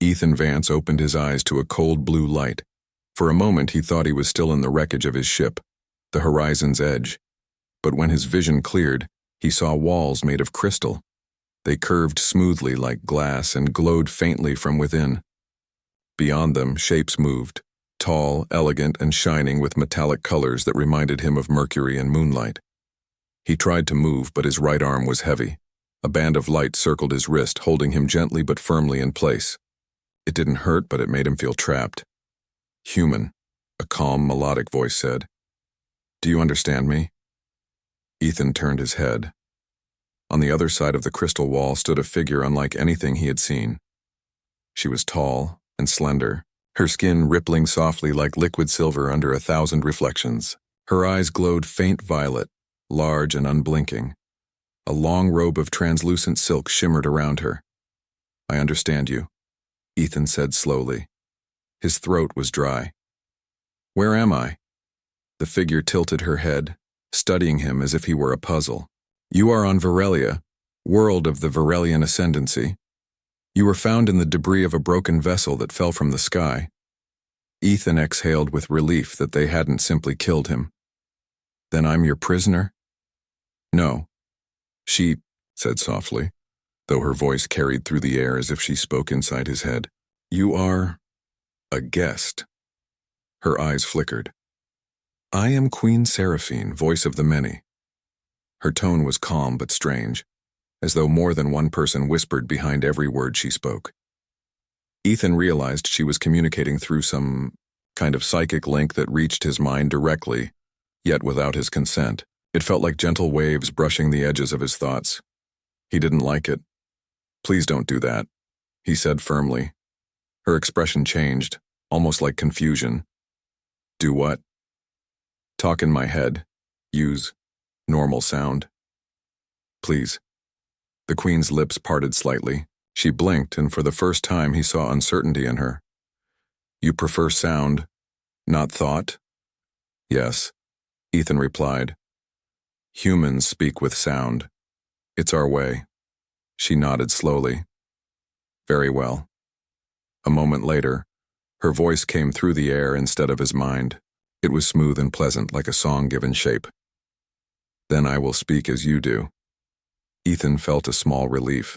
Ethan Vance opened his eyes to a cold blue light. For a moment he thought he was still in the wreckage of his ship, the horizon's edge. But when his vision cleared, he saw walls made of crystal. They curved smoothly like glass and glowed faintly from within. Beyond them, shapes moved, tall, elegant, and shining with metallic colors that reminded him of Mercury and moonlight. He tried to move, but his right arm was heavy. A band of light circled his wrist, holding him gently but firmly in place. It didn't hurt, but it made him feel trapped. "Human," a calm, melodic voice said. "Do you understand me?" Ethan turned his head. On the other side of the crystal wall stood a figure unlike anything he had seen. She was tall and slender, her skin rippling softly like liquid silver under 1,000 reflections. Her eyes glowed faint violet, large and unblinking. A long robe of translucent silk shimmered around her. "I understand you," Ethan said slowly. His throat was dry. "Where am I?" The figure tilted her head, studying him as if he were a puzzle. "You are on Varelia, world of the Varelian ascendancy. You were found in the debris of a broken vessel that fell from the sky." Ethan exhaled with relief that they hadn't simply killed him. "Then I'm your prisoner?" "No," she said softly, though her voice carried through the air as if she spoke inside his head. "You are a guest." Her eyes flickered. "I am Queen Seraphine, voice of the many." Her tone was calm but strange, as though more than one person whispered behind every word she spoke. Ethan realized she was communicating through some kind of psychic link that reached his mind directly, yet without his consent. It felt like gentle waves brushing the edges of his thoughts. He didn't like it. "Please don't do that," he said firmly. Her expression changed, almost like confusion. "Do what?" "Talk in my head. Use normal sound." "Please." The Queen's lips parted slightly. She blinked, and for the first time he saw uncertainty in her. "You prefer sound, not thought?" "Yes," Ethan replied. "Humans speak with sound. It's our way." She nodded slowly. "Very well." A moment later, her voice came through the air instead of his mind. It was smooth and pleasant, like a song given shape. "Then I will speak as you do." Ethan felt a small relief.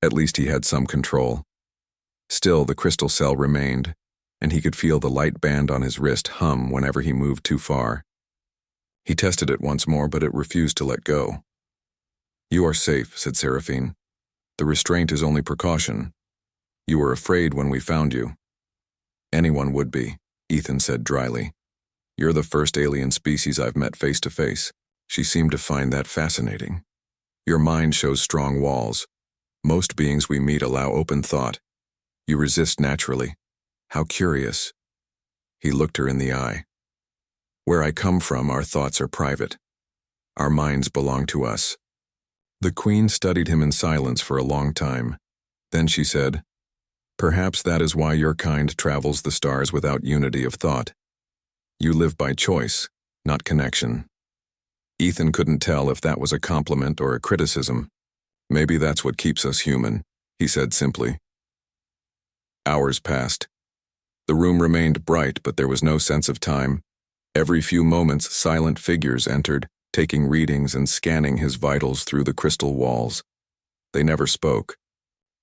At least he had some control. Still, the crystal cell remained, and he could feel the light band on his wrist hum whenever he moved too far. He tested it once more, but it refused to let go. "You are safe," said Seraphine. "The restraint is only precaution. You were afraid when we found you." "Anyone would be," Ethan said dryly. "You're the first alien species I've met face to face." She seemed to find that fascinating. "Your mind shows strong walls. Most beings we meet allow open thought. You resist naturally. How curious." He looked her in the eye. "Where I come from, our thoughts are private. Our minds belong to us." The Queen studied him in silence for a long time. Then she said, "Perhaps that is why your kind travels the stars without unity of thought. You live by choice, not connection." Ethan couldn't tell if that was a compliment or a criticism. "Maybe that's what keeps us human," he said simply. Hours passed. The room remained bright, but there was no sense of time. Every few moments, silent figures entered, taking readings and scanning his vitals through the crystal walls. They never spoke.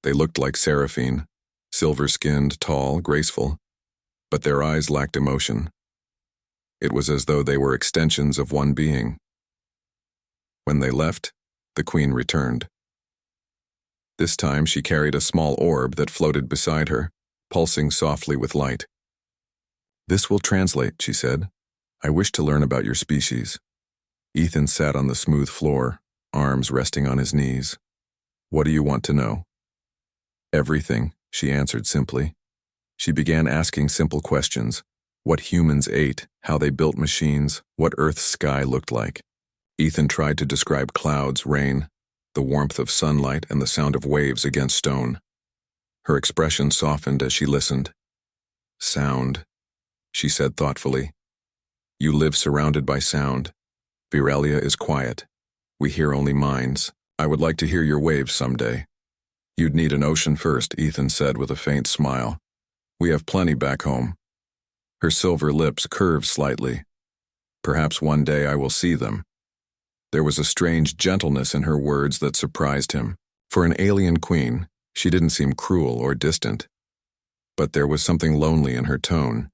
They looked like Seraphine, silver-skinned, tall, graceful, but their eyes lacked emotion. It was as though they were extensions of one being. When they left, the Queen returned. This time she carried a small orb that floated beside her, pulsing softly with light. "This will translate," she said. "I wish to learn about your species." Ethan sat on the smooth floor, arms resting on his knees. "What do you want to know?" "Everything," she answered simply. She began asking simple questions. What humans ate, how they built machines, what Earth's sky looked like. Ethan tried to describe clouds, rain, the warmth of sunlight, and the sound of waves against stone. Her expression softened as she listened. "Sound," she said thoughtfully. "You live surrounded by sound. Varelia is quiet. We hear only minds. I would like to hear your waves someday." You'd need an ocean first, Ethan said with a faint smile. We have plenty back home. Her silver lips curved slightly. Perhaps one day I will see them. There was a strange gentleness in her words that surprised him. For an alien queen, she didn't seem cruel or distant. But there was something lonely in her tone,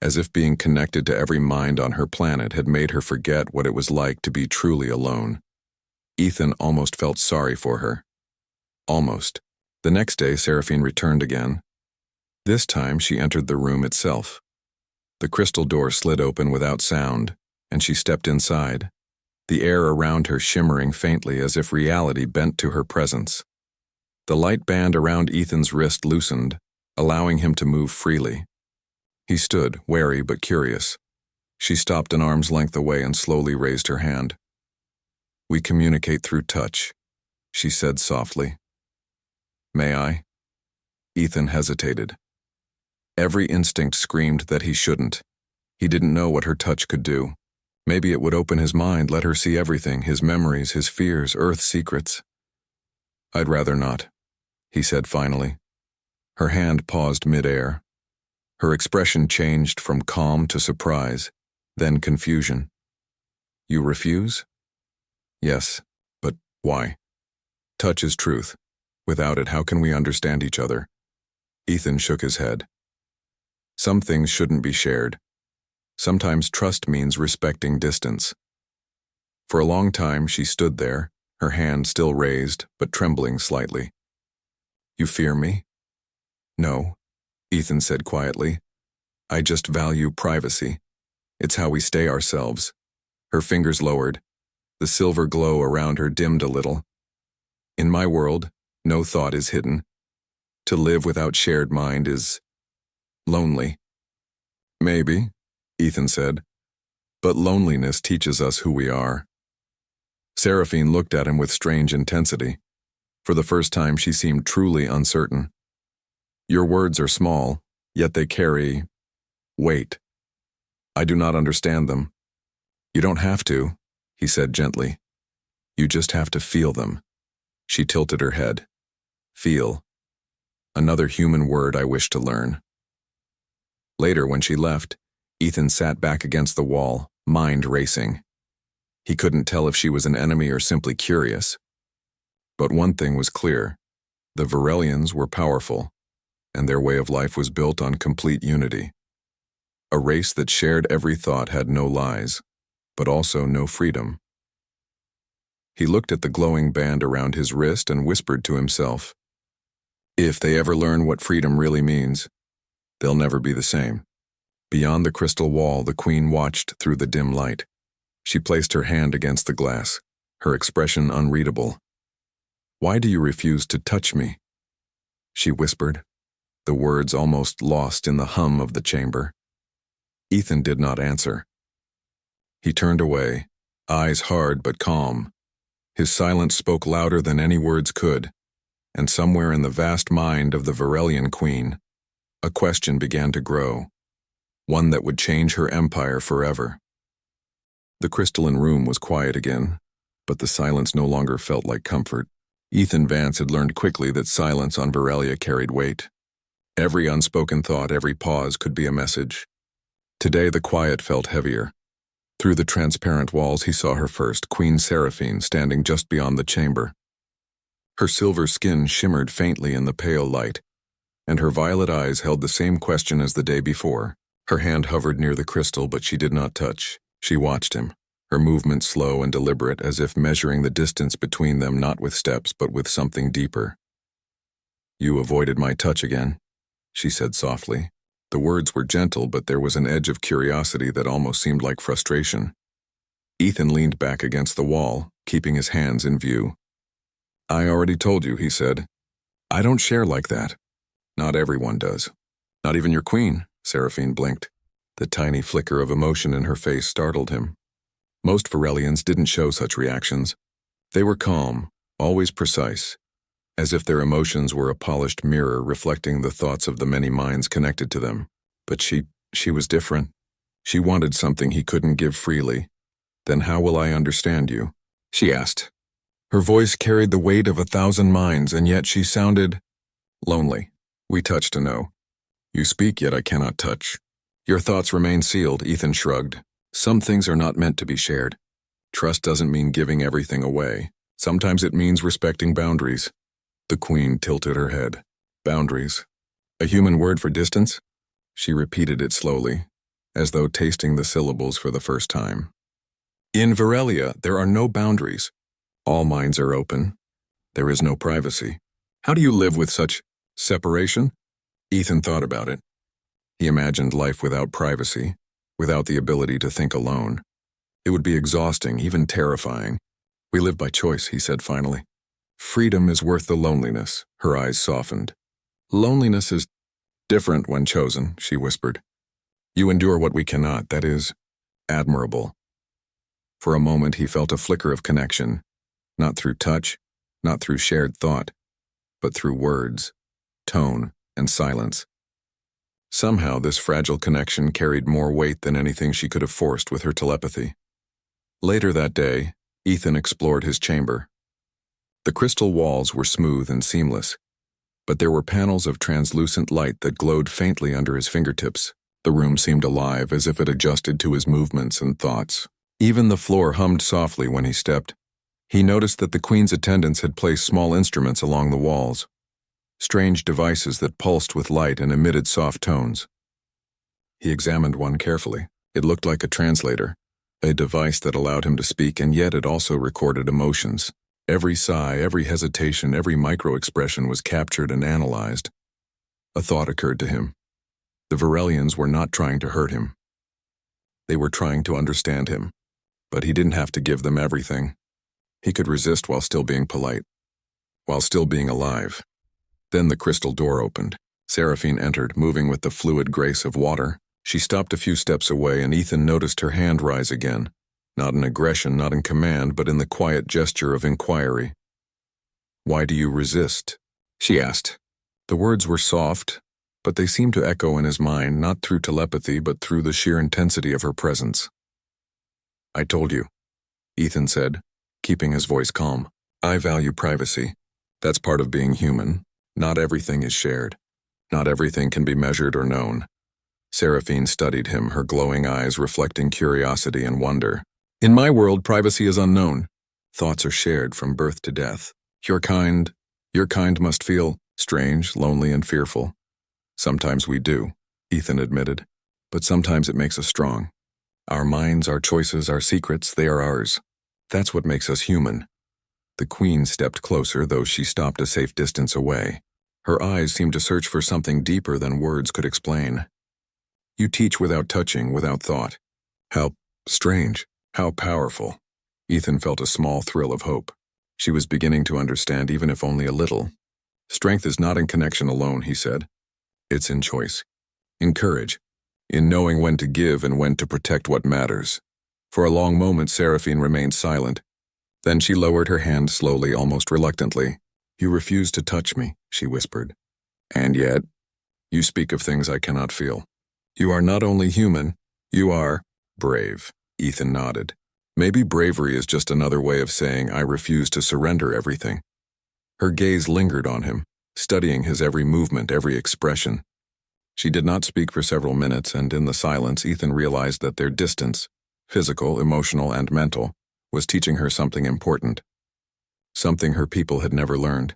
as if being connected to every mind on her planet had made her forget what it was like to be truly alone. Ethan almost felt sorry for her. Almost. The next day, Seraphine returned again. This time, she entered the room itself. The crystal door slid open without sound, and she stepped inside, the air around her shimmering faintly as if reality bent to her presence. The light band around Ethan's wrist loosened, allowing him to move freely. He stood, wary but curious. She stopped an arm's length away and slowly raised her hand. We communicate through touch, she said softly. May I? Ethan hesitated. Every instinct screamed that he shouldn't. He didn't know what her touch could do. Maybe it would open his mind, let her see everything, his memories, his fears, Earth's secrets. I'd rather not, he said finally. Her hand paused mid-air. Her expression changed from calm to surprise, then confusion. You refuse? Yes, but why? Touch is truth. Without it, how can we understand each other? Ethan shook his head. Some things shouldn't be shared. Sometimes trust means respecting distance. For a long time, she stood there, her hand still raised, but trembling slightly. You fear me? No, Ethan said quietly. I just value privacy. It's how we stay ourselves. Her fingers lowered. The silver glow around her dimmed a little. In my world, no thought is hidden. To live without shared mind is lonely. Maybe, Ethan said, but loneliness teaches us who we are. Seraphine looked at him with strange intensity. For the first time, she seemed truly uncertain. Your words are small, yet they carry weight. I do not understand them. You don't have to, he said gently. You just have to feel them. She tilted her head. Feel. Another human word I wish to learn. Later, when she left, Ethan sat back against the wall, mind racing. He couldn't tell if she was an enemy or simply curious. But one thing was clear. The Varelians were powerful, and their way of life was built on complete unity. A race that shared every thought had no lies, but also no freedom. He looked at the glowing band around his wrist and whispered to himself, if they ever learn what freedom really means, they'll never be the same. Beyond the crystal wall, the queen watched through the dim light. She placed her hand against the glass, her expression unreadable. Why do you refuse to touch me? She whispered, the words almost lost in the hum of the chamber. Ethan did not answer. He turned away, eyes hard but calm. His silence spoke louder than any words could, and somewhere in the vast mind of the Varelian queen, a question began to grow, one that would change her empire forever. The crystalline room was quiet again, but the silence no longer felt like comfort. Ethan Vance had learned quickly that silence on Varelia carried weight. Every unspoken thought, every pause could be a message. Today the quiet felt heavier. Through the transparent walls he saw her first, Queen Seraphine, standing just beyond the chamber. Her silver skin shimmered faintly in the pale light, and her violet eyes held the same question as the day before. Her hand hovered near the crystal, but she did not touch. She watched him, her movement slow and deliberate, as if measuring the distance between them not with steps but with something deeper. You avoided my touch again, she said softly. The words were gentle, but there was an edge of curiosity that almost seemed like frustration. Ethan leaned back against the wall, keeping his hands in view. I already told you, he said. I don't share like that. Not everyone does. Not even your queen, Seraphine blinked. The tiny flicker of emotion in her face startled him. Most Varelians didn't show such reactions. They were calm, always precise, as if their emotions were a polished mirror reflecting the thoughts of the many minds connected to them. But she was different. She wanted something he couldn't give freely. Then how will I understand you? She asked. Her voice carried the weight of 1,000 minds, and yet she sounded lonely. We touch to know. You speak, yet I cannot touch. Your thoughts remain sealed, Ethan shrugged. Some things are not meant to be shared. Trust doesn't mean giving everything away. Sometimes it means respecting boundaries. The Queen tilted her head. Boundaries. A human word for distance? She repeated it slowly, as though tasting the syllables for the first time. In Virelia, there are no boundaries. All minds are open. There is no privacy. How do you live with such separation? Ethan thought about it. He imagined life without privacy, without the ability to think alone. It would be exhausting, even terrifying. We live by choice, he said finally. Freedom is worth the loneliness. Her eyes softened. Loneliness is different when chosen, she whispered. You endure what we cannot, that is admirable. For a moment he felt a flicker of connection, not through touch, not through shared thought, but through words, tone, and silence. Somehow this fragile connection carried more weight than anything she could have forced with her telepathy. Later that day, Ethan explored his chamber. The crystal walls were smooth and seamless, but there were panels of translucent light that glowed faintly under his fingertips. The room seemed alive, as if it adjusted to his movements and thoughts. Even the floor hummed softly when he stepped. He noticed that the Queen's attendants had placed small instruments along the walls, strange devices that pulsed with light and emitted soft tones. He examined one carefully. It looked like a translator, a device that allowed him to speak, and yet it also recorded emotions. Every sigh, every hesitation, every micro-expression was captured and analyzed. A thought occurred to him. The Virelians were not trying to hurt him. They were trying to understand him, but he didn't have to give them everything. He could resist while still being polite, while still being alive. Then the crystal door opened. Seraphine entered, moving with the fluid grace of water. She stopped a few steps away, and Ethan noticed her hand rise again. Not in aggression, not in command, but in the quiet gesture of inquiry. Why do you resist? She asked. The words were soft, but they seemed to echo in his mind, not through telepathy, but through the sheer intensity of her presence. I told you, Ethan said, keeping his voice calm. I value privacy. That's part of being human. Not everything is shared. Not everything can be measured or known. Seraphine studied him, her glowing eyes reflecting curiosity and wonder. In my world, privacy is unknown. Thoughts are shared from birth to death. Your kind must feel strange, lonely, and fearful. Sometimes we do, Ethan admitted, but sometimes it makes us strong. Our minds, our choices, our secrets, they are ours. That's what makes us human. The Queen stepped closer, though she stopped a safe distance away. Her eyes seemed to search for something deeper than words could explain. You teach without touching, without thought. How strange, how powerful. Ethan felt a small thrill of hope. She was beginning to understand, even if only a little. Strength is not in connection alone, he said. It's in choice, in courage, in knowing when to give and when to protect what matters. For a long moment, Seraphine remained silent. Then she lowered her hand slowly, almost reluctantly. You refuse to touch me, she whispered. And yet, you speak of things I cannot feel. You are not only human, you are brave. Ethan nodded. Maybe bravery is just another way of saying I refuse to surrender everything. Her gaze lingered on him, studying his every movement, every expression. She did not speak for several minutes, and in the silence, Ethan realized that their distance, physical, emotional, and mental, was teaching her something important. Something her people had never learned.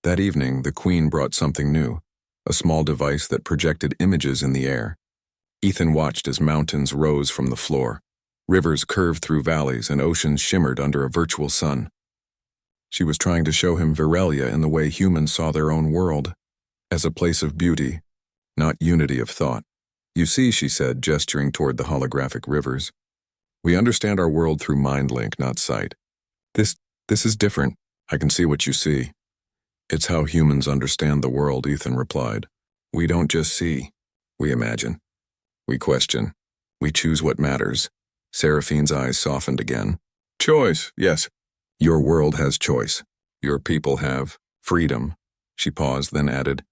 That evening, the Queen brought something new, a small device that projected images in the air. Ethan watched as mountains rose from the floor, rivers curved through valleys, and oceans shimmered under a virtual sun. She was trying to show him Virelia in the way humans saw their own world, as a place of beauty, not unity of thought. You see, she said, gesturing toward the holographic rivers. We understand our world through mind link, not sight. This is different. I can see what you see. It's how humans understand the world, Ethan replied. We don't just see. We imagine. We question. We choose what matters. Seraphine's eyes softened again. Choice, yes. Your world has choice. Your people have freedom. She paused, then added,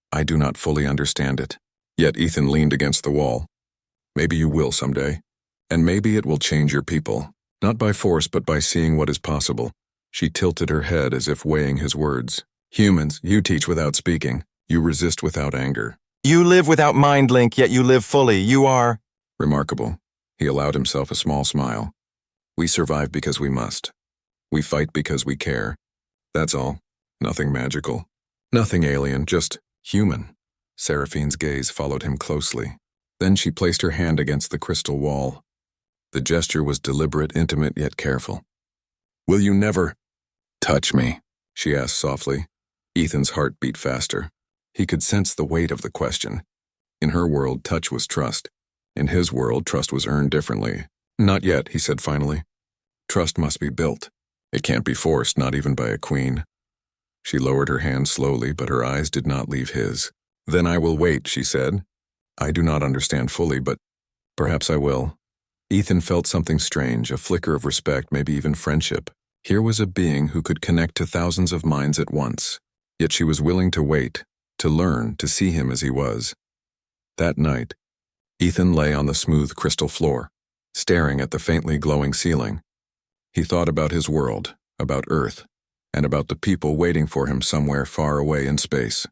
I do not fully understand it. Yet Ethan leaned against the wall. Maybe you will someday. And maybe it will change your people. Not by force, but by seeing what is possible. She tilted her head as if weighing his words. Humans, you teach without speaking. You resist without anger. You live without mind link, yet you live fully. You are... Remarkable. He allowed himself a small smile. We survive because we must. We fight because we care. That's all. Nothing magical. Nothing alien, just human. Seraphine's gaze followed him closely. Then she placed her hand against the crystal wall. The gesture was deliberate, intimate, yet careful. Will you never touch me? She asked softly. Ethan's heart beat faster. He could sense the weight of the question. In her world, touch was trust. In his world, trust was earned differently. Not yet, he said finally. Trust must be built. It can't be forced, not even by a queen. She lowered her hand slowly, but her eyes did not leave his. Then I will wait, she said. I do not understand fully, but perhaps I will. Ethan felt something strange, a flicker of respect, maybe even friendship. Here was a being who could connect to thousands of minds at once. Yet she was willing to wait, to learn, to see him as he was. That night, Ethan lay on the smooth crystal floor, staring at the faintly glowing ceiling. He thought about his world, about Earth, and about the people waiting for him somewhere far away in space.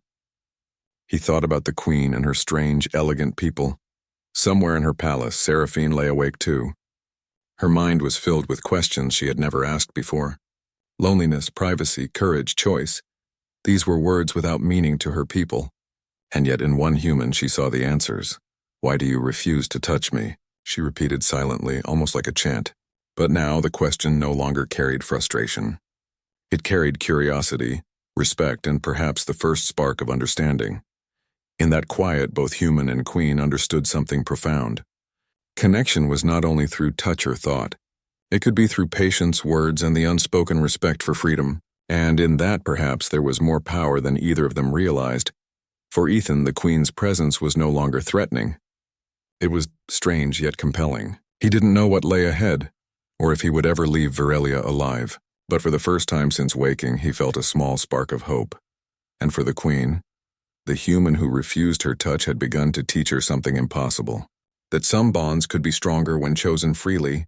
He thought about the Queen and her strange, elegant people. Somewhere in her palace, Seraphine lay awake too. Her mind was filled with questions she had never asked before. Loneliness, privacy, courage, choice. These were words without meaning to her people. And yet in one human she saw the answers. Why do you refuse to touch me? She repeated silently, almost like a chant. But now the question no longer carried frustration. It carried curiosity, respect, and perhaps the first spark of understanding. In that quiet, both human and Queen understood something profound. Connection was not only through touch or thought. It could be through patience, words, and the unspoken respect for freedom. And in that, perhaps, there was more power than either of them realized. For Ethan, the Queen's presence was no longer threatening. It was strange yet compelling. He didn't know what lay ahead, or if he would ever leave Virelia alive. But for the first time since waking, he felt a small spark of hope. And for the Queen, the human who refused her touch had begun to teach her something impossible. That some bonds could be stronger when chosen freely,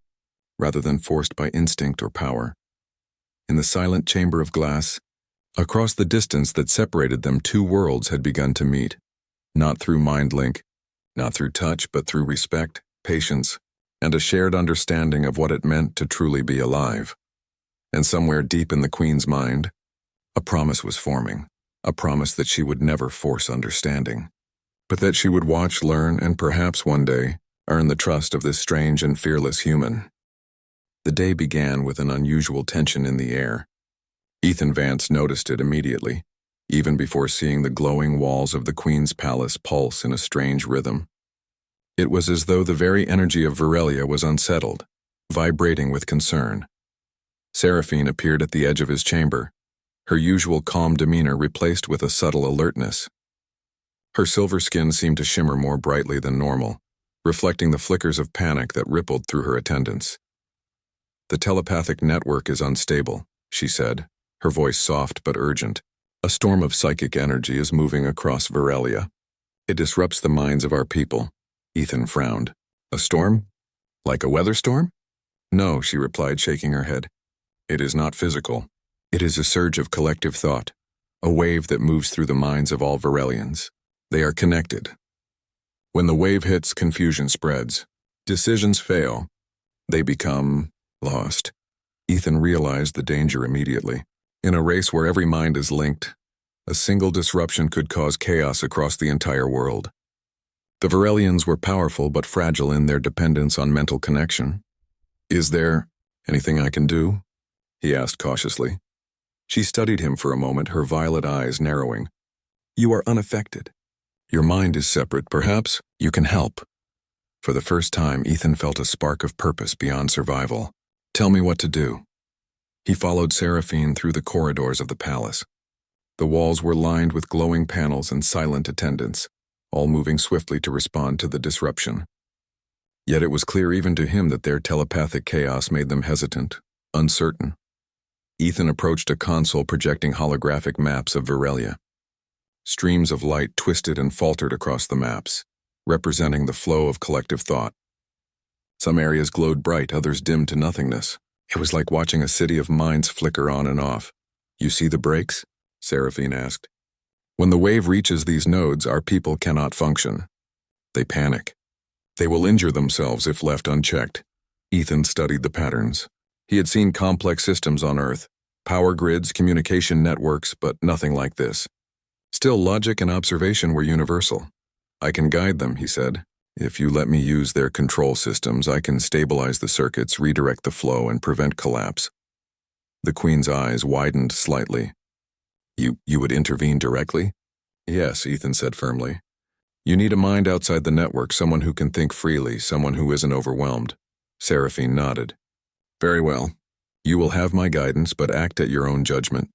rather than forced by instinct or power. In the silent chamber of glass, across the distance that separated them, two worlds had begun to meet. Not through mind link, not through touch, but through respect, patience, and a shared understanding of what it meant to truly be alive. And somewhere deep in the Queen's mind, a promise was forming, a promise that she would never force understanding, but that she would watch, learn, and perhaps one day earn the trust of this strange and fearless human. The day began with an unusual tension in the air. Ethan Vance noticed it immediately, even before seeing the glowing walls of the Queen's palace pulse in a strange rhythm. It was as though the very energy of Virelia was unsettled, vibrating with concern. Seraphine appeared at the edge of his chamber, her usual calm demeanor replaced with a subtle alertness. Her silver skin seemed to shimmer more brightly than normal, reflecting the flickers of panic that rippled through her attendants. The telepathic network is unstable, she said, her voice soft but urgent. A storm of psychic energy is moving across Virelia. It disrupts the minds of our people. Ethan frowned. A storm? Like a weather storm? No, she replied, shaking her head. It is not physical. It is a surge of collective thought, a wave that moves through the minds of all Virelians. They are connected. When the wave hits, confusion spreads. Decisions fail. They become lost. Ethan realized the danger immediately. In a race where every mind is linked, a single disruption could cause chaos across the entire world. The Virelians were powerful but fragile in their dependence on mental connection. Is there anything I can do? He asked cautiously. She studied him for a moment, her violet eyes narrowing. You are unaffected. Your mind is separate. Perhaps you can help. For the first time, Ethan felt a spark of purpose beyond survival. Tell me what to do. He followed Seraphine through the corridors of the palace. The walls were lined with glowing panels and silent attendants, all moving swiftly to respond to the disruption. Yet it was clear even to him that their telepathic chaos made them hesitant, uncertain. Ethan approached a console projecting holographic maps of Virelia. Streams of light twisted and faltered across the maps, representing the flow of collective thought. Some areas glowed bright, others dimmed to nothingness, It was like watching a city of minds flicker on and off. You see the breaks? Seraphine asked. When the wave reaches these nodes, our people cannot function. They panic. They will injure themselves if left unchecked. Ethan studied the patterns. He had seen complex systems on Earth, power grids, communication networks, but nothing like this. Still, logic and observation were universal. I can guide them, he said. If you let me use their control systems, I can stabilize the circuits, redirect the flow, and prevent collapse. The Queen's eyes widened slightly. You would intervene directly? Yes, Ethan said firmly. You need a mind outside the network, someone who can think freely, someone who isn't overwhelmed. Seraphine nodded. Very well. You will have my guidance, but act at your own judgment.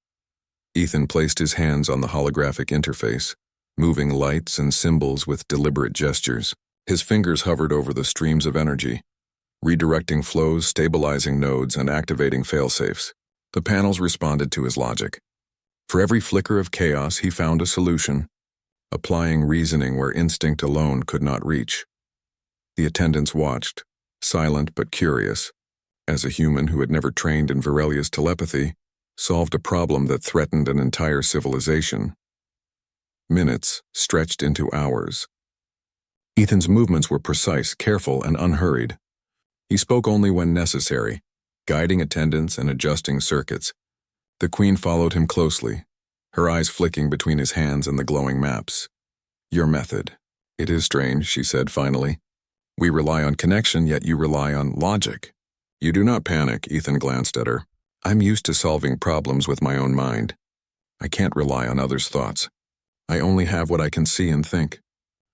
Ethan placed his hands on the holographic interface, moving lights and symbols with deliberate gestures. His fingers hovered over the streams of energy, redirecting flows, stabilizing nodes, and activating failsafes. The panels responded to his logic. For every flicker of chaos, he found a solution, applying reasoning where instinct alone could not reach. The attendants watched, silent but curious, as a human who had never trained in Virelia's telepathy solved a problem that threatened an entire civilization. Minutes stretched into hours. Ethan's movements were precise, careful, and unhurried. He spoke only when necessary, guiding attendants and adjusting circuits. The Queen followed him closely, her eyes flicking between his hands and the glowing maps. Your method. It is strange, she said finally. We rely on connection, yet you rely on logic. You do not panic, Ethan glanced at her. I'm used to solving problems with my own mind. I can't rely on others' thoughts. I only have what I can see and think.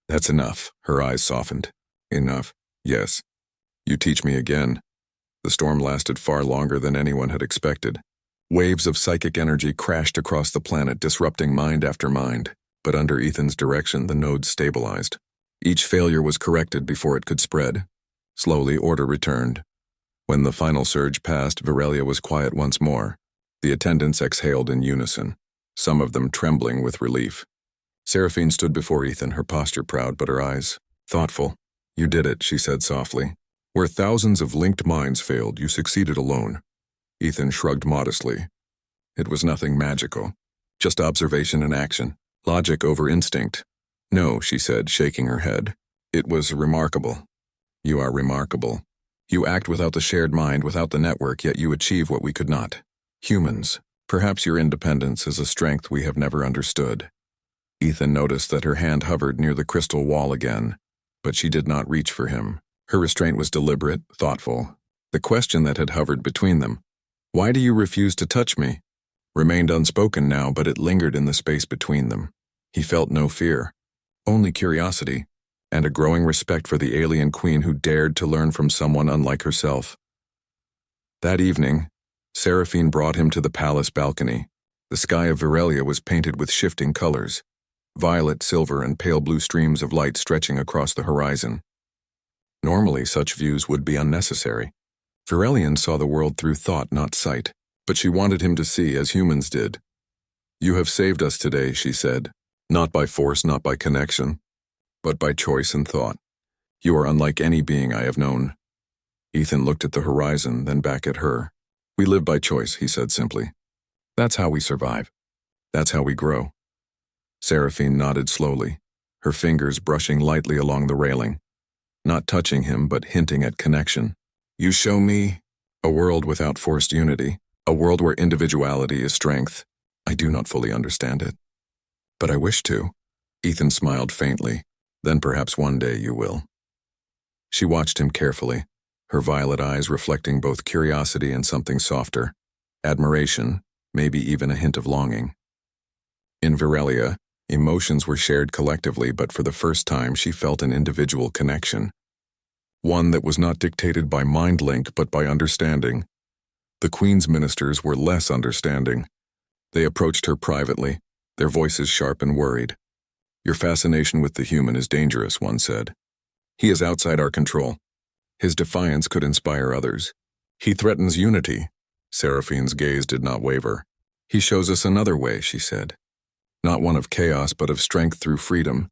That's enough, her eyes softened. Enough, yes. You teach me again. The storm lasted far longer than anyone had expected. Waves of psychic energy crashed across the planet, disrupting mind after mind. But under Ethan's direction, the nodes stabilized. Each failure was corrected before it could spread. Slowly, order returned. When the final surge passed, Virelia was quiet once more. The attendants exhaled in unison, some of them trembling with relief. Seraphine stood before Ethan, her posture proud but her eyes thoughtful. You did it, she said softly. Where thousands of linked minds failed, you succeeded alone. Ethan shrugged modestly. It was nothing magical, just observation and action, logic over instinct. No, she said, shaking her head. It was remarkable. You are remarkable. You act without the shared mind, without the network, yet you achieve what we could not. Humans, perhaps your independence is a strength we have never understood. Ethan noticed that her hand hovered near the crystal wall again, but she did not reach for him. Her restraint was deliberate, thoughtful. The question that had hovered between them, "Why do you refuse to touch me?" remained unspoken now, but it lingered in the space between them. He felt no fear, only curiosity, and a growing respect for the alien queen who dared to learn from someone unlike herself. That evening, Seraphine brought him to the palace balcony. The sky of Virelia was painted with shifting colors, violet, silver, and pale blue streams of light stretching across the horizon. Normally, such views would be unnecessary. Virelian saw the world through thought, not sight, but she wanted him to see as humans did. You have saved us today, she said, not by force, not by connection, but by choice and thought. You are unlike any being I have known. Ethan looked at the horizon, then back at her. We live by choice, he said simply. That's how we survive. That's how we grow. Seraphine nodded slowly, her fingers brushing lightly along the railing, not touching him but hinting at connection. You show me a world without forced unity, a world where individuality is strength. I do not fully understand it, but I wish to. Ethan smiled faintly. Then perhaps one day you will. She watched him carefully, her violet eyes reflecting both curiosity and something softer, admiration, maybe even a hint of longing. In Virelia, emotions were shared collectively, but for the first time she felt an individual connection. One that was not dictated by mind link but by understanding. The Queen's ministers were less understanding. They approached her privately, their voices sharp and worried. Your fascination with the human is dangerous, one said. He is outside our control. His defiance could inspire others. He threatens unity. Seraphine's gaze did not waver. He shows us another way, she said. Not one of chaos, but of strength through freedom.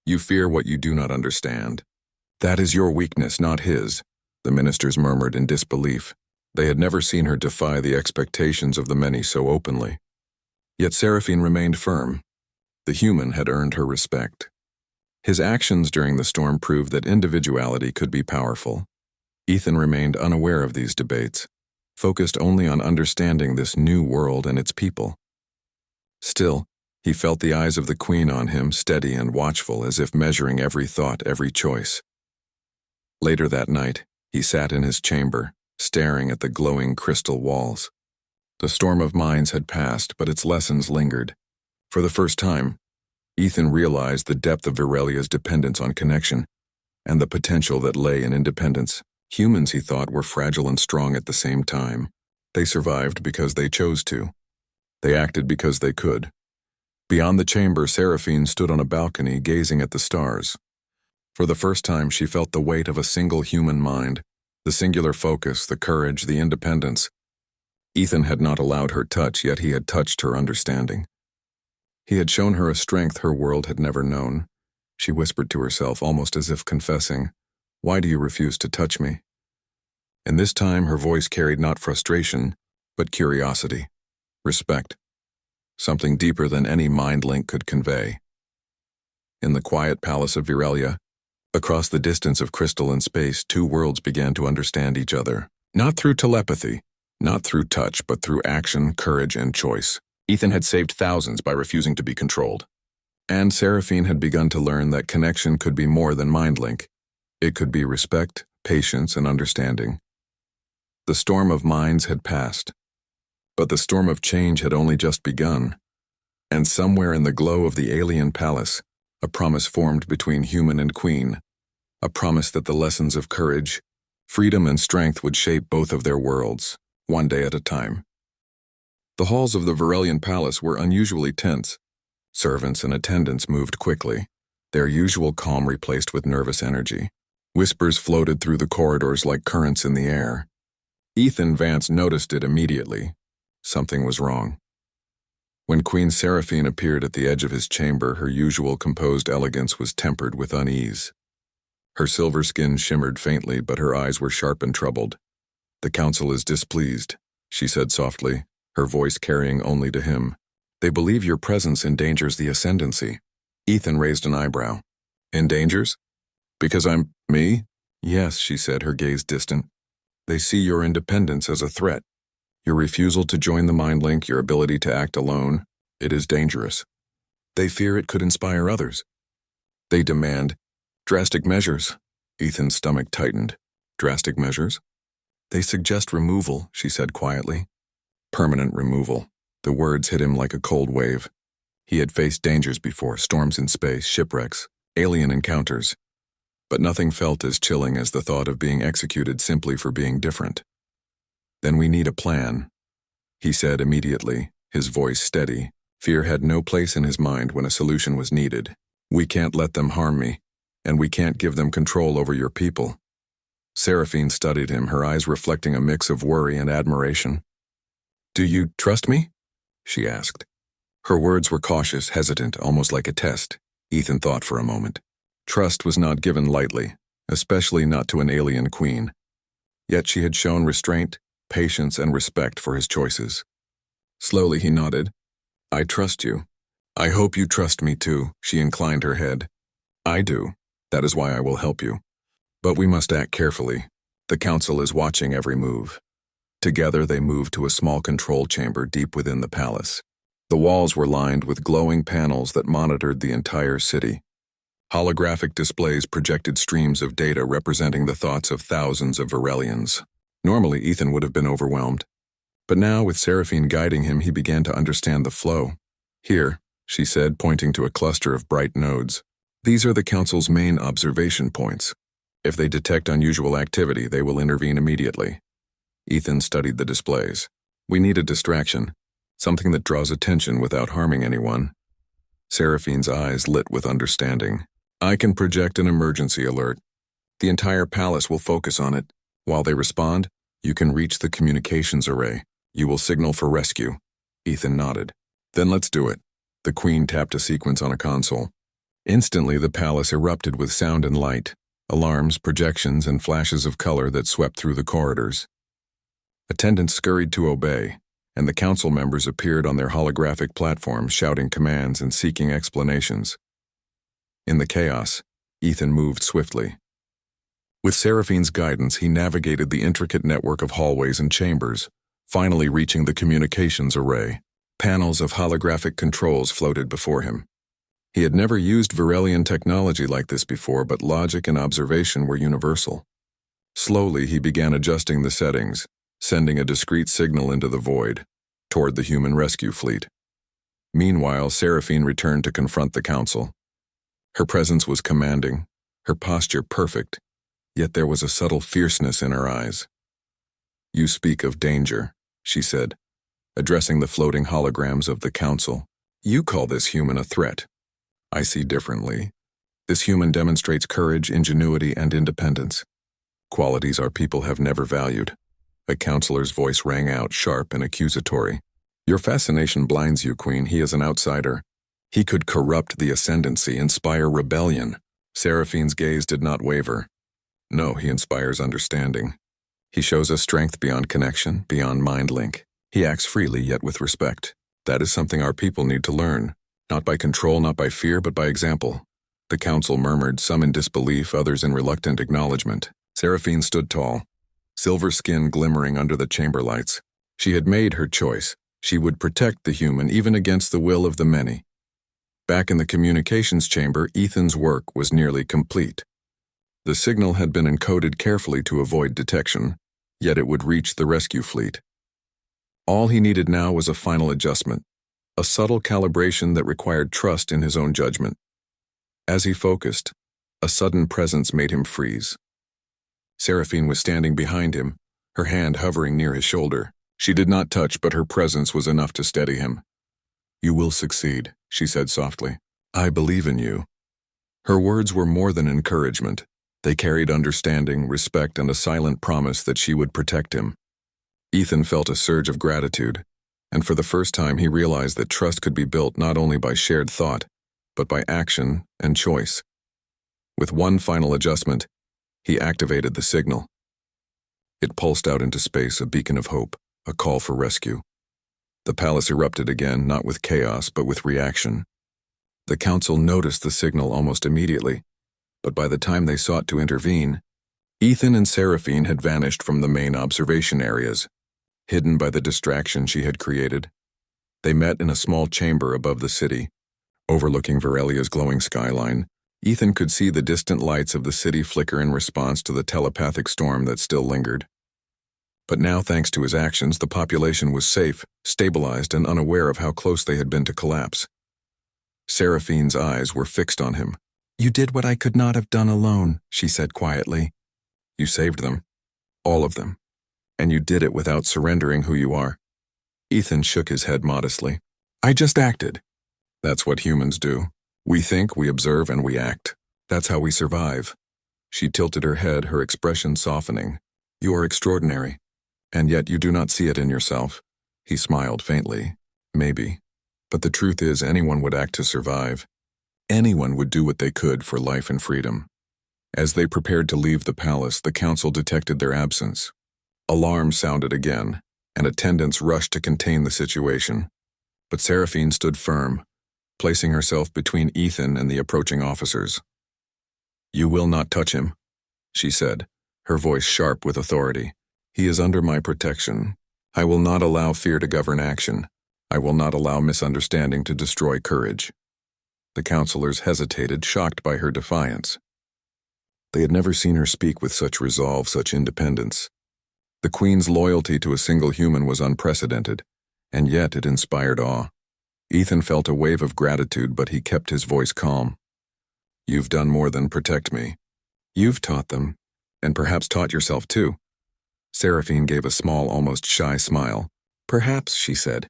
You fear what you do not understand. That is your weakness, not his, the ministers murmured in disbelief. They had never seen her defy the expectations of the many so openly. Yet Seraphine remained firm. The human had earned her respect. His actions during the storm proved that individuality could be powerful. Ethan remained unaware of these debates, focused only on understanding this new world and its people. Still, he felt the eyes of the Queen on him, steady and watchful, as if measuring every thought, every choice. Later that night, he sat in his chamber, staring at the glowing crystal walls. The storm of minds had passed, but its lessons lingered. For the first time, Ethan realized the depth of Virelia's dependence on connection, and the potential that lay in independence. Humans, he thought, were fragile and strong at the same time. They survived because they chose to. They acted because they could. Beyond the chamber, Seraphine stood on a balcony, gazing at the stars. For the first time, she felt the weight of a single human mind, the singular focus, the courage, the independence. Ethan had not allowed her touch, yet he had touched her understanding. He had shown her a strength her world had never known. She whispered to herself, almost as if confessing, "Why do you refuse to touch me?" And this time her voice carried not frustration, but curiosity, respect, something deeper than any mind link could convey. In the quiet palace of Virelia, across the distance of crystal and space, two worlds began to understand each other. Not through telepathy, not through touch, but through action, courage, and choice. Ethan had saved thousands by refusing to be controlled. And Seraphine had begun to learn that connection could be more than mind link. It could be respect, patience, and understanding. The storm of minds had passed, but the storm of change had only just begun. And somewhere in the glow of the alien palace, a promise formed between human and queen, a promise that the lessons of courage, freedom, and strength would shape both of their worlds, one day at a time. The halls of the Virelian palace were unusually tense. Servants and attendants moved quickly, their usual calm replaced with nervous energy. Whispers floated through the corridors like currents in the air. Ethan Vance noticed it immediately. Something was wrong. When Queen Seraphine appeared at the edge of his chamber, her usual composed elegance was tempered with unease. Her silver skin shimmered faintly, but her eyes were sharp and troubled. "The council is displeased," she said softly, her voice carrying only to him. "They believe your presence endangers the ascendancy." Ethan raised an eyebrow. "Endangers? Because I'm me?" "Yes," she said, her gaze distant. "They see your independence as a threat. Your refusal to join the mind link, your ability to act alone, it is dangerous. They fear it could inspire others. They demand drastic measures." Ethan's stomach tightened. "Drastic measures?" "They suggest removal," she said quietly. "Permanent removal." The words hit him like a cold wave. He had faced dangers before, storms in space, shipwrecks, alien encounters. But nothing felt as chilling as the thought of being executed simply for being different. "Then we need a plan," he said immediately, his voice steady. Fear had no place in his mind when a solution was needed. "We can't let them harm me, and we can't give them control over your people." Seraphine studied him, her eyes reflecting a mix of worry and admiration. "Do you trust me?" she asked. Her words were cautious, hesitant, almost like a test. Ethan thought for a moment. Trust was not given lightly, especially not to an alien queen. Yet she had shown restraint, patience, and respect for his choices. Slowly he nodded. "I trust you. I hope you trust me too," she inclined her head. "I do. That is why I will help you. But we must act carefully. The council is watching every move." Together they moved to a small control chamber deep within the palace. The walls were lined with glowing panels that monitored the entire city. Holographic displays projected streams of data representing the thoughts of thousands of Virelians. Normally, Ethan would have been overwhelmed. But now, with Seraphine guiding him, he began to understand the flow. "Here," she said, pointing to a cluster of bright nodes. "These are the council's main observation points. If they detect unusual activity, they will intervene immediately." Ethan studied the displays. "We need a distraction, something that draws attention without harming anyone." Seraphine's eyes lit with understanding. "I can project an emergency alert. The entire palace will focus on it. While they respond, you can reach the communications array. You will signal for rescue." Ethan nodded. "Then let's do it." The queen tapped a sequence on a console. Instantly, the palace erupted with sound and light, alarms, projections, and flashes of color that swept through the corridors. Attendants scurried to obey, and the council members appeared on their holographic platforms shouting commands and seeking explanations. In the chaos, Ethan moved swiftly. With Seraphine's guidance, he navigated the intricate network of hallways and chambers, finally reaching the communications array. Panels of holographic controls floated before him. He had never used Virelian technology like this before, but logic and observation were universal. Slowly, he began adjusting the settings, sending a discreet signal into the void, toward the human rescue fleet. Meanwhile, Seraphine returned to confront the council. Her presence was commanding, her posture perfect, yet there was a subtle fierceness in her eyes. "You speak of danger," she said, addressing the floating holograms of the council. "You call this human a threat. I see differently. This human demonstrates courage, ingenuity, and independence. Qualities our people have never valued." A counselor's voice rang out, sharp and accusatory. "Your fascination blinds you, Queen. He is an outsider. He could corrupt the ascendancy, inspire rebellion." Seraphine's gaze did not waver. "No, he inspires understanding. He shows us strength beyond connection, beyond mind link. He acts freely, yet with respect. That is something our people need to learn. Not by control, not by fear, but by example." The council murmured, some in disbelief, others in reluctant acknowledgement. Seraphine stood tall, silver skin glimmering under the chamber lights. She had made her choice. She would protect the human, even against the will of the many. Back in the communications chamber, Ethan's work was nearly complete. The signal had been encoded carefully to avoid detection, yet it would reach the rescue fleet. All he needed now was a final adjustment, a subtle calibration that required trust in his own judgment. As he focused, a sudden presence made him freeze. Seraphine was standing behind him, her hand hovering near his shoulder. She did not touch, but her presence was enough to steady him. "You will succeed," she said softly. "I believe in you." Her words were more than encouragement. They carried understanding, respect, and a silent promise that she would protect him. Ethan felt a surge of gratitude, and for the first time he realized that trust could be built not only by shared thought, but by action and choice. With one final adjustment, he activated the signal. It pulsed out into space, a beacon of hope, a call for rescue. The palace erupted again, not with chaos, but with reaction. The council noticed the signal almost immediately, but by the time they sought to intervene, Ethan and Seraphine had vanished from the main observation areas, hidden by the distraction she had created. They met in a small chamber above the city, overlooking Virelia's glowing skyline. Ethan could see the distant lights of the city flicker in response to the telepathic storm that still lingered. But now, thanks to his actions, the population was safe, stabilized, and unaware of how close they had been to collapse. Seraphine's eyes were fixed on him. "You did what I could not have done alone," she said quietly. "You saved them. All of them. And you did it without surrendering who you are." Ethan shook his head modestly. "I just acted." "That's what humans do. We think, we observe, and we act. That's how we survive." She tilted her head, her expression softening. "You are extraordinary, and yet you do not see it in yourself." He smiled faintly. "Maybe. But the truth is, anyone would act to survive. Anyone would do what they could for life and freedom." As they prepared to leave the palace, the council detected their absence. Alarm sounded again, and attendants rushed to contain the situation. But Seraphine stood firm, placing herself between Ethan and the approaching officers. "You will not touch him," she said, her voice sharp with authority. "He is under my protection. I will not allow fear to govern action. I will not allow misunderstanding to destroy courage." The counselors hesitated, shocked by her defiance. They had never seen her speak with such resolve, such independence. The Queen's loyalty to a single human was unprecedented, and yet it inspired awe. Ethan felt a wave of gratitude, but he kept his voice calm. "You've done more than protect me. You've taught them, and perhaps taught yourself too." Seraphine gave a small, almost shy smile. "Perhaps," she said,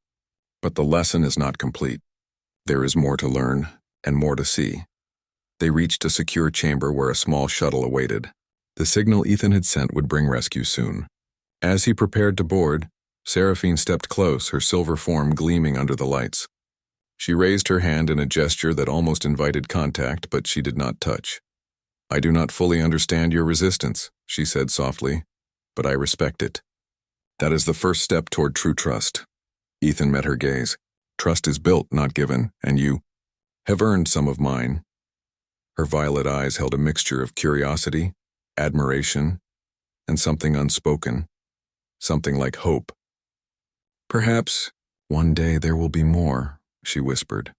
"but the lesson is not complete. There is more to learn, and more to see." They reached a secure chamber where a small shuttle awaited. The signal Ethan had sent would bring rescue soon. As he prepared to board, Seraphine stepped close, her silver form gleaming under the lights. She raised her hand in a gesture that almost invited contact, but she did not touch. "I do not fully understand your resistance," she said softly, "but I respect it." That is the first step toward true trust. Ethan met her gaze. Trust is built, not given, and you have earned some of mine. Her violet eyes held a mixture of curiosity, admiration, and something unspoken, something like hope. Perhaps one day there will be more, she whispered.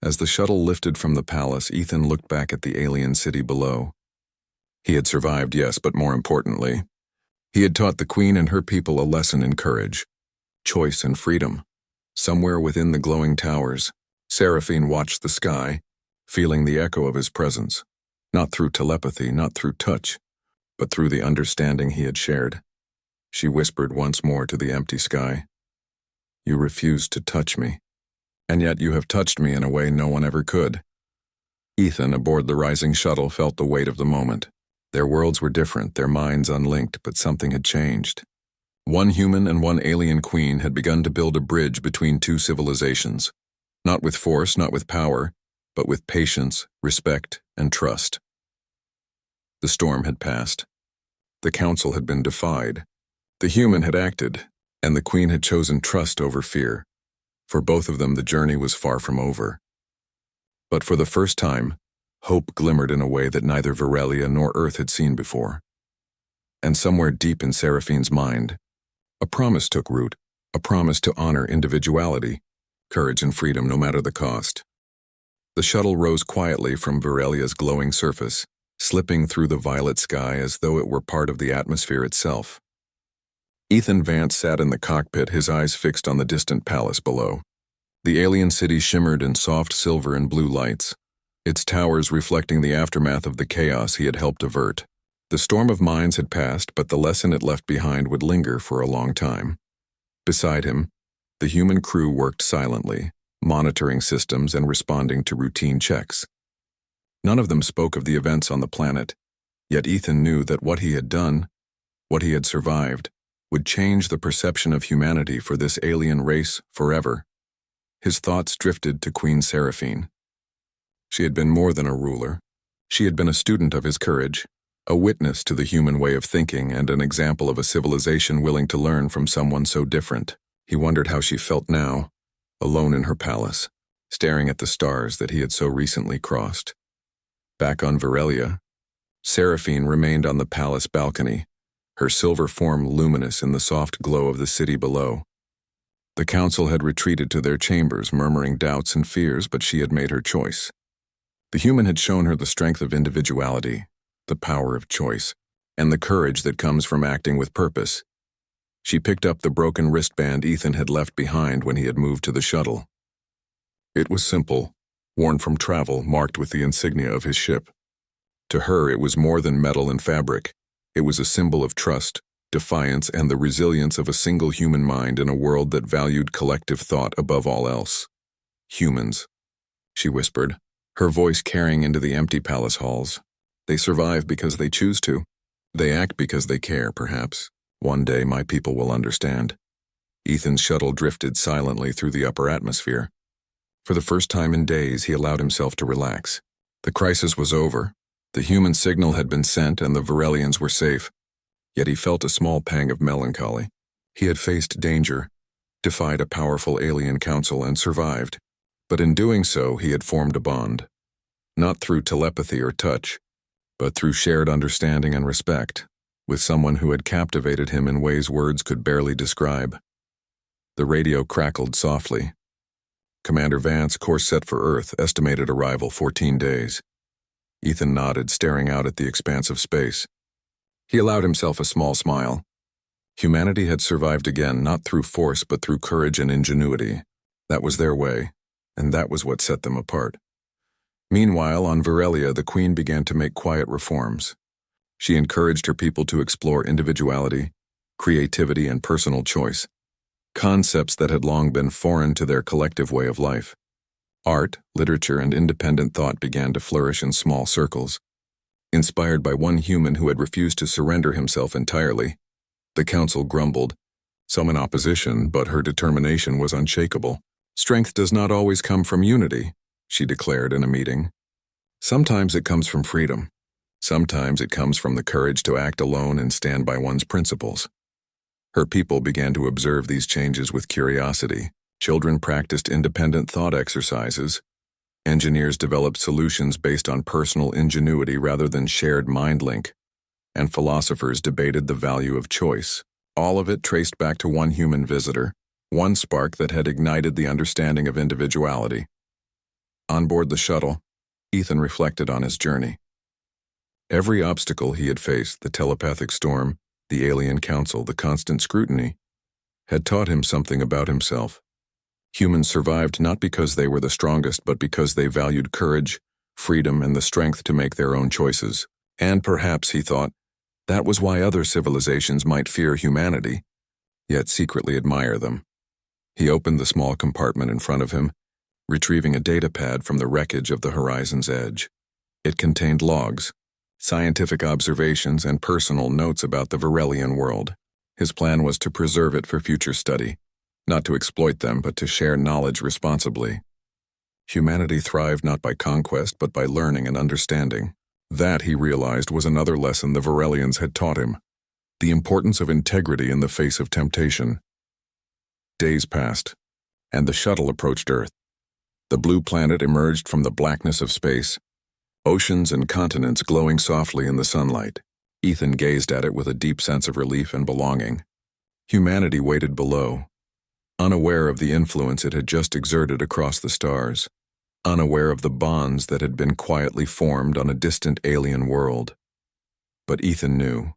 As the shuttle lifted from the palace, Ethan looked back at the alien city below. He had survived, yes, but more importantly, he had taught the Queen and her people a lesson in courage, choice, and freedom. Somewhere within the glowing towers, Seraphine watched the sky, feeling the echo of his presence, not through telepathy, not through touch, but through the understanding he had shared. She whispered once more to the empty sky, "You refused to touch me, and yet you have touched me in a way no one ever could." Ethan, aboard the rising shuttle, felt the weight of the moment. Their worlds were different, their minds unlinked, but something had changed. One human and one alien queen had begun to build a bridge between two civilizations, not with force, not with power, but with patience, respect, and trust. The storm had passed. The council had been defied. The human had acted, and the queen had chosen trust over fear. For both of them, the journey was far from over. But for the first time, hope glimmered in a way that neither Virelia nor Earth had seen before. And somewhere deep in Seraphine's mind, a promise took root, a promise to honor individuality, courage and freedom no matter the cost. The shuttle rose quietly from Virelia's glowing surface, slipping through the violet sky as though it were part of the atmosphere itself. Ethan Vance sat in the cockpit, his eyes fixed on the distant palace below. The alien city shimmered in soft silver and blue lights, its towers reflecting the aftermath of the chaos he had helped avert. The storm of minds had passed, but the lesson it left behind would linger for a long time. Beside him, the human crew worked silently, monitoring systems and responding to routine checks. None of them spoke of the events on the planet, yet Ethan knew that what he had done, what he had survived, would change the perception of humanity for this alien race forever. His thoughts drifted to Queen Seraphine. She had been more than a ruler. She had been a student of his courage, a witness to the human way of thinking, and an example of a civilization willing to learn from someone so different. He wondered how she felt now, alone in her palace, staring at the stars that he had so recently crossed. Back on Virelia, Seraphine remained on the palace balcony, her silver form luminous in the soft glow of the city below. The council had retreated to their chambers, murmuring doubts and fears, but she had made her choice. The human had shown her the strength of individuality, the power of choice, and the courage that comes from acting with purpose. She picked up the broken wristband Ethan had left behind when he had moved to the shuttle. It was simple, worn from travel, marked with the insignia of his ship. To her, it was more than metal and fabric. It was a symbol of trust, defiance, and the resilience of a single human mind in a world that valued collective thought above all else. "Humans," she whispered, her voice carrying into the empty palace halls. "They survive because they choose to. They act because they care, perhaps. One day my people will understand." Ethan's shuttle drifted silently through the upper atmosphere. For the first time in days, he allowed himself to relax. The crisis was over. The human signal had been sent and the Virelians were safe. Yet he felt a small pang of melancholy. He had faced danger, defied a powerful alien council, and survived. But in doing so, he had formed a bond. Not through telepathy or touch, but through shared understanding and respect, with someone who had captivated him in ways words could barely describe. The radio crackled softly. "Commander Vance, course set for Earth, estimated arrival 14 days. Ethan nodded, staring out at the expanse of space. He allowed himself a small smile. Humanity had survived again, not through force, but through courage and ingenuity. That was their way, and that was what set them apart. Meanwhile, on Virelia, the Queen began to make quiet reforms. She encouraged her people to explore individuality, creativity, and personal choice, concepts that had long been foreign to their collective way of life. Art, literature, and independent thought began to flourish in small circles. Inspired by one human who had refused to surrender himself entirely, the council grumbled, some in opposition, but her determination was unshakable. "Strength does not always come from unity," she declared in a meeting. "Sometimes it comes from freedom. Sometimes it comes from the courage to act alone and stand by one's principles." Her people began to observe these changes with curiosity. Children practiced independent thought exercises. Engineers developed solutions based on personal ingenuity rather than shared mind link. And philosophers debated the value of choice. All of it traced back to one human visitor, one spark that had ignited the understanding of individuality. On board the shuttle, Ethan reflected on his journey. Every obstacle he had faced, the telepathic storm, the alien council, the constant scrutiny, had taught him something about himself. Humans survived not because they were the strongest, but because they valued courage, freedom, and the strength to make their own choices. And perhaps, he thought, that was why other civilizations might fear humanity, yet secretly admire them. He opened the small compartment in front of him, retrieving a data pad from the wreckage of the horizon's edge. It contained logs, scientific observations, and personal notes about the Virelian world. His plan was to preserve it for future study, not to exploit them, but to share knowledge responsibly. Humanity thrived not by conquest, but by learning and understanding. That, he realized, was another lesson the Virelians had taught him: the importance of integrity in the face of temptation. Days passed, and the shuttle approached Earth. The blue planet emerged from the blackness of space, oceans and continents glowing softly in the sunlight. Ethan gazed at it with a deep sense of relief and belonging. Humanity waited below, unaware of the influence it had just exerted across the stars, unaware of the bonds that had been quietly formed on a distant alien world. But Ethan knew.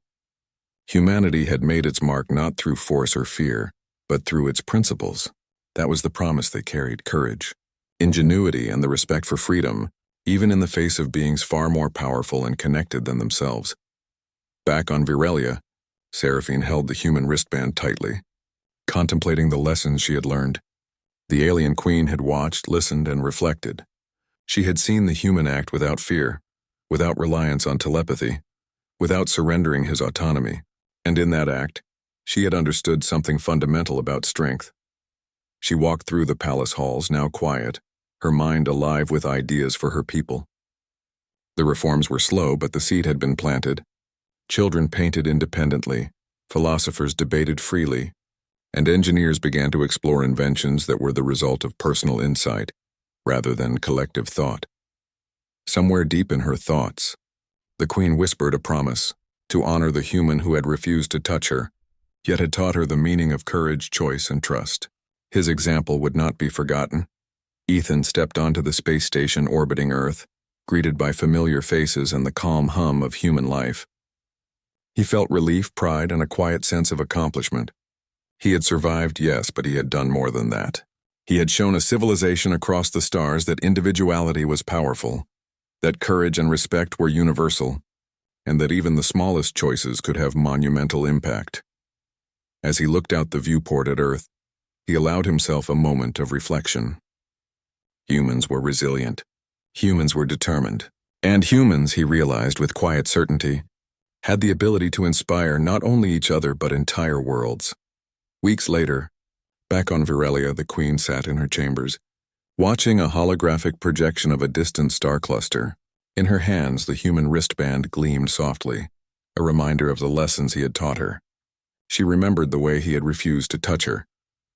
Humanity had made its mark not through force or fear, but through its principles. That was the promise they carried: courage, ingenuity, and the respect for freedom, even in the face of beings far more powerful and connected than themselves. Back on Virelia, Seraphine held the human wristband tightly, contemplating the lessons she had learned. The alien queen had watched, listened, and reflected. She had seen the human act without fear, without reliance on telepathy, without surrendering his autonomy. And in that act, she had understood something fundamental about strength. She walked through the palace halls, now quiet, her mind alive with ideas for her people. The reforms were slow, but the seed had been planted. Children painted independently, philosophers debated freely, and engineers began to explore inventions that were the result of personal insight, rather than collective thought. Somewhere deep in her thoughts, the queen whispered a promise: to honor the human who had refused to touch her, yet had taught her the meaning of courage, choice, and trust. His example would not be forgotten. Ethan stepped onto the space station orbiting Earth, greeted by familiar faces and the calm hum of human life. He felt relief, pride, and a quiet sense of accomplishment. He had survived, yes, but he had done more than that. He had shown a civilization across the stars that individuality was powerful, that courage and respect were universal, and that even the smallest choices could have monumental impact. As he looked out the viewport at Earth, he allowed himself a moment of reflection. Humans were resilient. Humans were determined. And humans, he realized with quiet certainty, had the ability to inspire not only each other but entire worlds. Weeks later, back on Virelia, the queen sat in her chambers, watching a holographic projection of a distant star cluster. In her hands, the human wristband gleamed softly, a reminder of the lessons he had taught her. She remembered the way he had refused to touch her,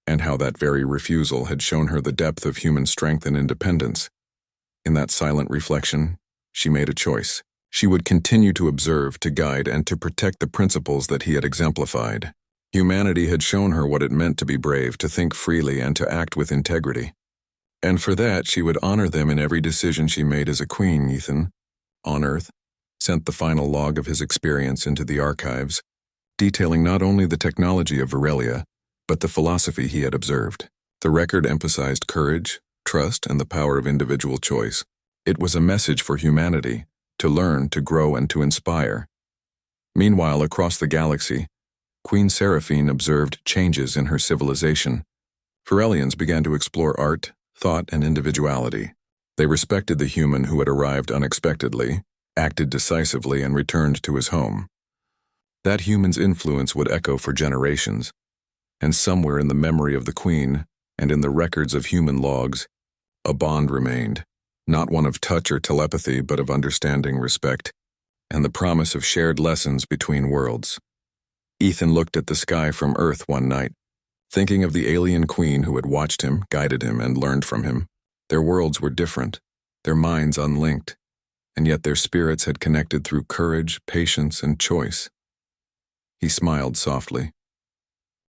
and how that very refusal had shown her the depth of human strength and independence. In that silent reflection, she made a choice. She would continue to observe, to guide, and to protect the principles that he had exemplified. Humanity had shown her what it meant to be brave, to think freely, and to act with integrity. And for that, she would honor them in every decision she made as a queen. Ethan, on Earth, sent the final log of his experience into the archives, detailing not only the technology of Virelia, but the philosophy he had observed. The record emphasized courage, trust, and the power of individual choice. It was a message for humanity, to learn, to grow, and to inspire. Meanwhile, across the galaxy, Queen Seraphine observed changes in her civilization. Virelians began to explore art, thought, and individuality. They respected the human who had arrived unexpectedly, acted decisively, and returned to his home. That human's influence would echo for generations, and somewhere in the memory of the queen, and in the records of human logs, a bond remained, not one of touch or telepathy, but of understanding, respect, and the promise of shared lessons between worlds. Ethan looked at the sky from Earth one night, thinking of the alien queen who had watched him, guided him, and learned from him. Their worlds were different, their minds unlinked, and yet their spirits had connected through courage, patience, and choice. He smiled softly.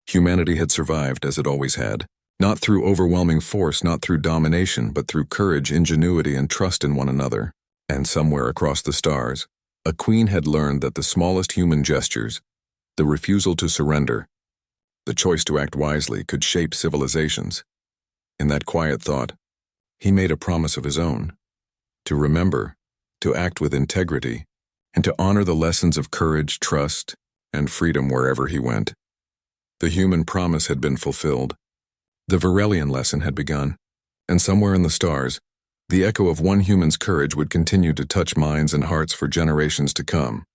Humanity had survived as it always had, not through overwhelming force, not through domination, but through courage, ingenuity, and trust in one another. And somewhere across the stars, a queen had learned that the smallest human gestures, the refusal to surrender, the choice to act wisely, could shape civilizations. In that quiet thought, he made a promise of his own: to remember, to act with integrity, and to honor the lessons of courage, trust, and freedom wherever he went. The human promise had been fulfilled. The Varelian lesson had begun, and somewhere in the stars, the echo of one human's courage would continue to touch minds and hearts for generations to come.